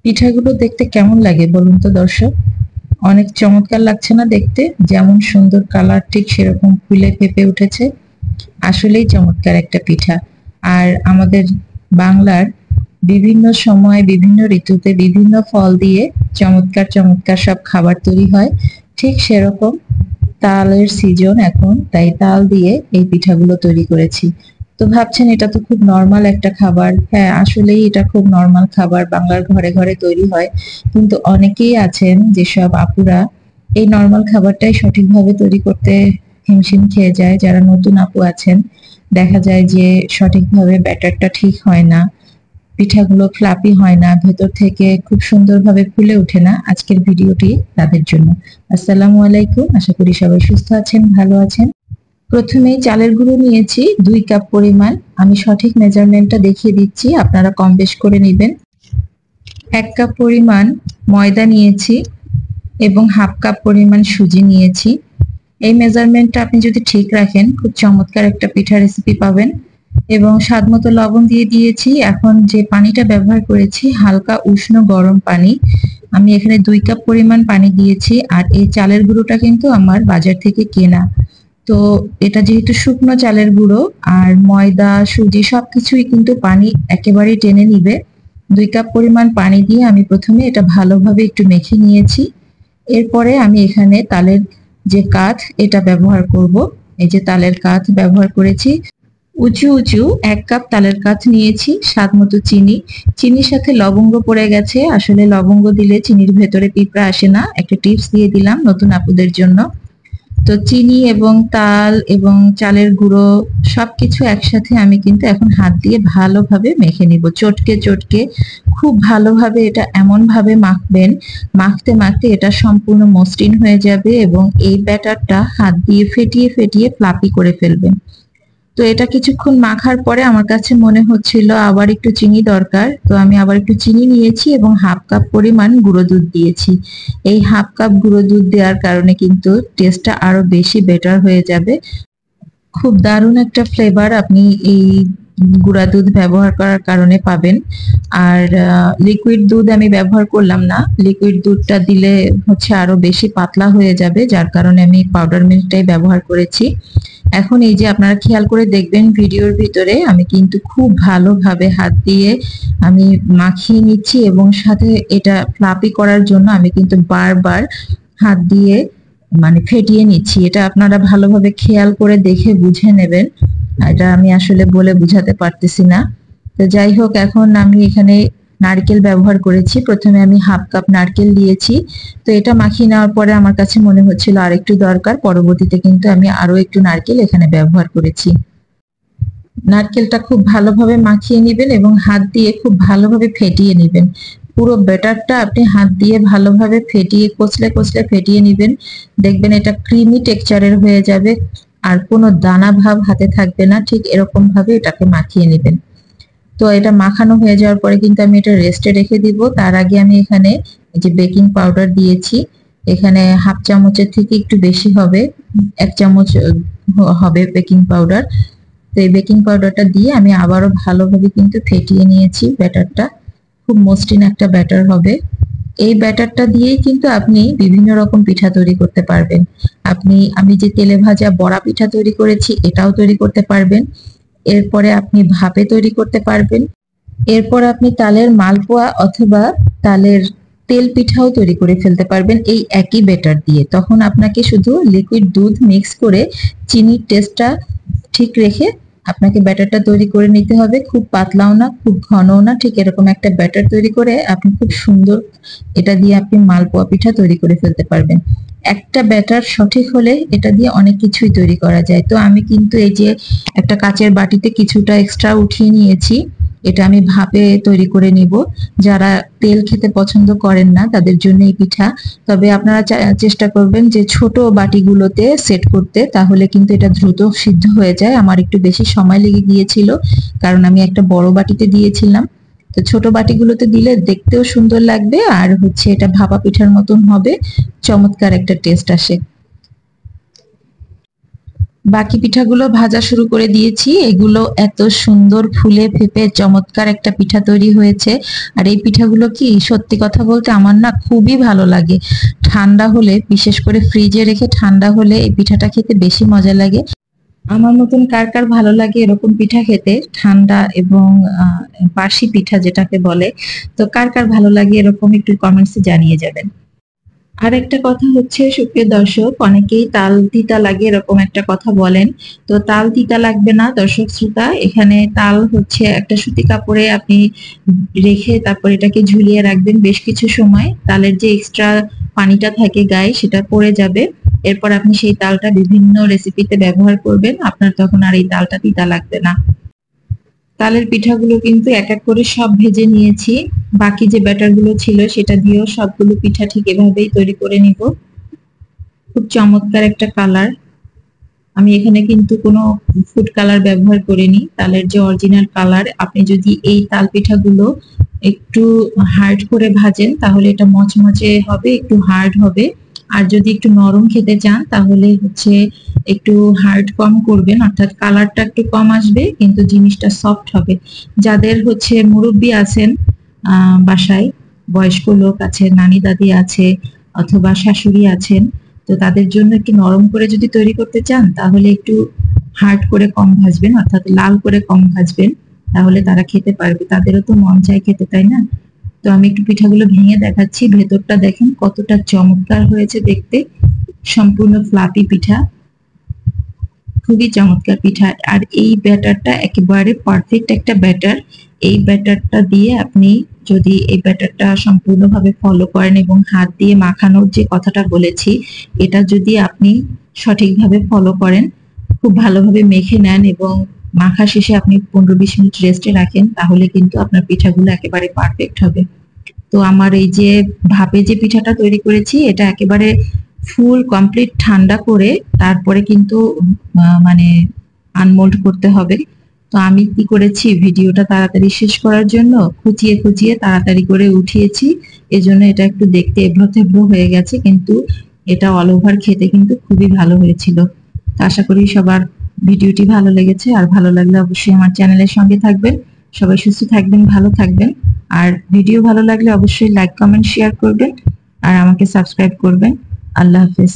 পিঠাগুলো দেখতে কেমন লাগে বলুন তো দর্শক? অনেক চমৎকার লাগছে না দেখতে? যেমন সুন্দর কালার ঠিক সেরকম ফুলে ফেঁপে উঠেছে। আসলেই চমৎকার একটা পিঠা। আর আমাদের বাংলার বিভিন্ন সময় বিভিন্ন ঋতুতে বিভিন্ন ফল দিয়ে চমৎকার চমৎকার সব খাবার তৈরি হয়। ঠিক সেরকম তালের সিজন এখন, তাই তাল দিয়ে এই পিঠাগুলো তৈরি করেছি। তো ভাবছেন এটা তো খুব নরমাল একটা খাবার। হ্যাঁ, আসলেই এটা খুব নরমাল খাবার, বাংলার ঘরে ঘরে তৈরি হয়। কিন্তু অনেকেই আছেন যেসব আপুরা এই নরমাল খাবারটাই সঠিকভাবে তৈরি করতে হিমশিম খেয়ে যায়। যারা নতুন আপু আছেন, দেখা যায় যে সঠিকভাবে ব্যাটারটা ঠিক হয় না, পিঠাগুলো ফ্লাপি হয় না, ভেতর থেকে খুব সুন্দরভাবে ফুলে ওঠে না। আজকের ভিডিওটি তাদের জন্য। আসসালামু আলাইকুম, আশা করি সবাই সুস্থ আছেন, ভালো আছেন। প্রথমেই চালের গুঁড়ো নিয়েছি 2 কাপ পরিমাণ। আমি সঠিক মেজারমেন্টটা দেখিয়ে দিচ্ছি, আপনারা কম বেশ করে নেবেন। 1 কাপ পরিমাণ ময়দা নিয়েছি এবং হাফ কাপ পরিমাণ সুজি নিয়েছি। এই মেজারমেন্টটা আপনি যদি ঠিক রাখেন খুব চমৎকার একটা পিঠা রেসিপি পাবেন। এবং স্বাদ মতো লবণ দিয়ে দিয়েছি। এখন যে পানিটা ব্যবহার করেছি হালকা উষ্ণ গরম পানি। আমি এখানে 2 কাপ পরিমাণ পানি দিয়েছি। আর এই চালের গুঁড়োটা কিন্তু আমার বাজার থেকে কেনা। তো এটা যেহেতু শুকনো চালের গুঁড়ো, আর ময়দা সুজি সবকিছুই কিন্তু পানি একেবারেই টেনে নিবে। 2 কাপ পরিমাণ পানি দিয়ে আমি প্রথমে এটা ভালোভাবে একটু মেখে নিয়েছি। এরপরে আমি এখানে তালের যে কাঠ এটা ব্যবহার করব। এই যে তালের কাঠ ব্যবহার করেছি। উঁচু উঁচু 1 কাপ তালের কাঠ নিয়েছি, স্বাদ মতো চিনি। চিনির সাথে লবঙ্গ পড়ে গেছে। আসলে লবঙ্গ দিলে চিনির ভেতরে পিঁপড়া আসে না, একটা টিপস দিয়ে দিলাম নতুন আপুদের জন্য। তো চিনি এবং তাল এবং চালের গুঁড়ো সবকিছু একসাথে আমি কিন্তু এখন হাত দিয়ে ভালোভাবে মেখে নিব, চটকে চটকে। খুব ভালোভাবে এটা এমন ভাবে মাখবেন, মাখতে মাখতে এটা সম্পূর্ণ মসৃণ হয়ে যাবে এবং এই ব্যাটারটা হাত দিয়ে ফেটিয়ে ফেটিয়ে ফ্লাপি করে ফেলবেন। তো এটা কিছুক্ষণ মাখার পরে আমার কাছে মনে হচ্ছিল আবার একটু চিনি দরকার। তো আমি আবার একটু চিনি নিয়েছি এবং হাফ কাপ পরিমাণ গুঁড়ো দুধ দিয়েছি। এই হাফ কাপ গুঁড়ো দুধ দেওয়ার কারণে কিন্তু টেস্টটা আরো বেশি বেটার হয়ে যাবে। খুব দারুণ একটা ফ্লেভার আপনি এই গুঁড়া দুধ ব্যবহার করার কারণে পাবেন। আর লিকুইড দুধ আমি ব্যবহার করলাম না। লিকুইড দুধটা দিলে হচ্ছে আরো বেশি পাতলা হয়ে যাবে, যার কারণে আমি পাউডার মিল্কটাই ব্যবহার করেছি। এখন এই যে আপনারা খেয়াল করে দেখবেন ভিডিওর ভিতরে আমি কিন্তু খুব ভালোভাবে হাত দিয়ে আমি মাখিয়ে নিচ্ছি এবং সাথে এটা ফ্লাপি করার জন্য আমি কিন্তু বারবার হাত দিয়ে মানে ফেটিয়ে নিচ্ছি। এটা আপনারা ভালোভাবে খেয়াল করে দেখে বুঝে নেবেন। এটা আমি আসলে বলে বুঝাতে পারতেছি না। তো যাই হোক, এখন আমি এখানে নারকেল ব্যবহার করেছি। প্রথমে আমি হাফ কাপ নারকেল দিয়েছি। তো এটা মাখিয়ে নেওয়ার পরে আমার কাছে মনে হচ্ছিল আর একটু দরকার, পরবর্তীতে কিন্তু আমি আরো একটু নারকেল এখানে ব্যবহার করেছি। নারকেলটা খুব ভালোভাবে মাখিয়ে নেবেন এবং হাত দিয়ে খুব ভালোভাবে ফেটিয়ে নেবেন। পুরো ব্যাটারটা আপনি হাত দিয়ে ভালোভাবে ফেটিয়ে কচলে কচলে ফেটিয়ে নেবেন। দেখবেন এটা ক্রিমি টেক্সচারের হয়ে যাবে, আর কোনো দানা ভাব হাতে থাকবে না। ঠিক এরকম ভাবে এটাকে মাখিয়ে নেবেন। তো এটা মাখানো হয়ে যাওয়ার পরে কিন্তু আমি এটা রেস্টে রেখে দিব। তার আগে আমি এখানে যে বেকিং পাউডার দিয়েছি, এখানে হাফ চামচের থেকে একটু বেশি হবে, 1 চামচ হবে বেকিং পাউডার। তো এই বেকিং পাউডারটা দিয়ে আমি আবারও ভালোভাবে কিন্তু ফেটিয়ে নিয়েছি ব্যাটারটা। খুব মসৃণ একটা ব্যাটার হবে। এই ব্যাটারটা দিয়েই কিন্তু আপনি বিভিন্ন রকম পিঠা তৈরি করতে পারবেন। আমি যে তেলে ভাজা বড়া পিঠা তৈরি করেছি এটাও তৈরি করতে পারবেন। এরপরে আপনি ভাপে তৈরি করতে পারবেন। এরপর আপনি তালের মালপোয়া অথবা তালের তেল পিঠাও তৈরি করে ফেলতে পারবেন এই একই ব্যাটার দিয়ে। তখন আপনাকে শুধু লিকুইড দুধ মিক্স করে চিনির টেস্টটা ঠিক রেখে আপনাকে ব্যাটারটা তৈরি করে নিতে হবে। খুব পাতলাও না, খুব ঘনও না, ঠিক এরকম একটা ব্যাটার তৈরি করে আপনি খুব সুন্দর এটা দিয়ে আপনি মালপোয়া পিঠা তৈরি করে ফেলতে পারবেন। একটা ব্যাটার সঠিক হলে এটা দিয়ে অনেক কিছুই তৈরি করা যায়। তো আমি কিন্তু এই যে একটা কাচের বাটিতে কিছুটা এক্সট্রা উঠিয়ে নিয়েছি, এটা আমি ভাপে তৈরি করে নিব। যারা তেল খেতে পছন্দ করেন না তাদের জন্য এই পিঠা। তবে আপনারা চেষ্টা করবেন যে ছোট বাটিগুলোতে সেট করতে, তাহলে কিন্তু এটা দ্রুত সিদ্ধ হয়ে যায়। আমার একটু বেশি সময় লেগে গিয়েছিল কারণ আমি একটা বড় বাটিতে দিয়েছিলাম। তো ছোট বাটিগুলোতে দিলে দেখতেও সুন্দর লাগবে, আর হচ্ছে এটা ভাপা পিঠার মতন হবে, চমৎকার একটা টেস্ট আসে। বাকি পিঠাগুলো ভাজা শুরু করে দিয়েছি। এগুলো এত সুন্দর ফুলে ফেপে চমৎকার একটা পিঠা তৈরি হয়েছে। আর এই পিঠাগুলো কি সত্যি কথা বলতে আমার না খুবই ভালো লাগে। ঠান্ডা হলে, বিশেষ করে ফ্রিজে রেখে ঠান্ডা হলে এই পিঠাটা খেতে বেশি মজা লাগে। আমার মতন কার কার ভালো লাগে এরকম পিঠা খেতে, ঠান্ডা এবং বাসি পিঠা যেটাকে বলে। তো কার কার ভালো লাগে এরকম একটু কমেন্টসে জানিয়ে যাবেন। আর একটা কথা হচ্ছে সুপ্রিয় দর্শক, অনেকেই তাল তিতা লাগে এরকম একটা কথা বলেন। তো তাল তিতা লাগবে না দর্শক শ্রোতা। এখানে তাল হচ্ছে একটা সুতি কাপড়ে আপনি রেখে তারপর এটাকে ঝুলিয়ে রাখবেন বেশ কিছু সময়। তালের যে এক্সট্রা পানিটা থাকে গায়ে সেটা পড়ে যাবে। এরপর আপনি সেই তালটা বিভিন্ন রেসিপিতে ব্যবহার করবেন, আপনার তখন আর এই তালটা তিতা লাগবে না। তালের পিঠাগুলো কিন্তু এক এক করে সব ভেজে নিয়েছি। বাকি যে ব্যাটার গুলো ছিল সেটা দিয়েও সবগুলো পিঠা ঠিক এভাবেই তৈরি করে নিব। খুব চমৎকার একটা কালার। আমি এখানে কিন্তু কোনো ফুড কালার ব্যবহার করিনি, তালের যে অরিজিনাল কালার। আপনি যদি এই তাল পিঠাগুলো একটু হার্ড করে ভাজেন তাহলে এটা মচমচে হবে, একটু হার্ড হবে। আর যদি একটু নরম খেতে চান তাহলে হচ্ছে একটু হার্ড কম করবেন, অর্থাৎ কালারটা একটু কম আসবে কিন্তু জিনিসটা সফট হবে। যাদের হচ্ছে মুরব্বি আছেন বাসায়, বয়স্ক লোক আছে, নানি দাদি আছে অথবা শাশুড়ি আছেন, তো তাদের জন্য একটু নরম করে যদি তৈরি করতে চান তাহলে একটু হার্ড করে কম ভাজবেন, অর্থাৎ লাল করে কম ভাজবেন, তাহলে তারা খেতে পারবে। তাদেরও তো মন চায় খেতে, তাই না? তো আমি একটু পিঠাগুলো ভেঙে দেখাচ্ছি। ভেতরটা দেখেন কতটা চমৎকার হয়েছে দেখতে, সম্পূর্ণ ফ্লাফি পিঠা, খুবই চমৎকার পিঠা। আর এই ব্যাটারটা একেবারে পারফেক্ট একটা ব্যাটার। এই ব্যাটারটা দিয়ে আপনি যদি এই ব্যাটারটা সম্পূর্ণভাবে ফলো করেন এবং হাত দিয়ে মাখানোর যে কথাটা বলেছি এটা যদি আপনি সঠিকভাবে ফলো করেন, খুব ভালোভাবে মেখে নেন এবং মাখা শেষে আপনি 15-20 মিনিট রেস্টে রাখেন, তাহলে কিন্তু আপনার পিঠাগুলো একেবারে পারফেক্ট হবে। তো আমার এই যে ভাপে যে পিঠাটা তৈরি করেছি এটা একেবারে ফুল কমপ্লিট ঠান্ডা করে তারপরে কিন্তু মানে আনমোল্ড করতে হবে। তো আমি কি করেছি, ভিডিওটা তাড়াতাড়ি শেষ করার জন্য খুঁচিয়ে খুঁচিয়ে তাড়াতাড়ি করে উঠিয়েছি, এজন্য এটা একটু দেখতে এবড়ো থেবড়ো হয়ে গেছে, কিন্তু এটা অল ওভার খেতে কিন্তু খুবই ভালো হয়েছিল। তো আশা করি সবার ভিডিওটি ভালো লেগেছে। আর ভালো লাগলে অবশ্যই আমার চ্যানেলের সঙ্গে থাকবেন। সবাই সুস্থ থাকবেন, ভালো থাকবেন। আর ভিডিও ভালো লাগলে অবশ্যই লাইক কমেন্ট শেয়ার করবেন আর আমাকে সাবস্ক্রাইব করবেন। আল্লাহ হাফেজ।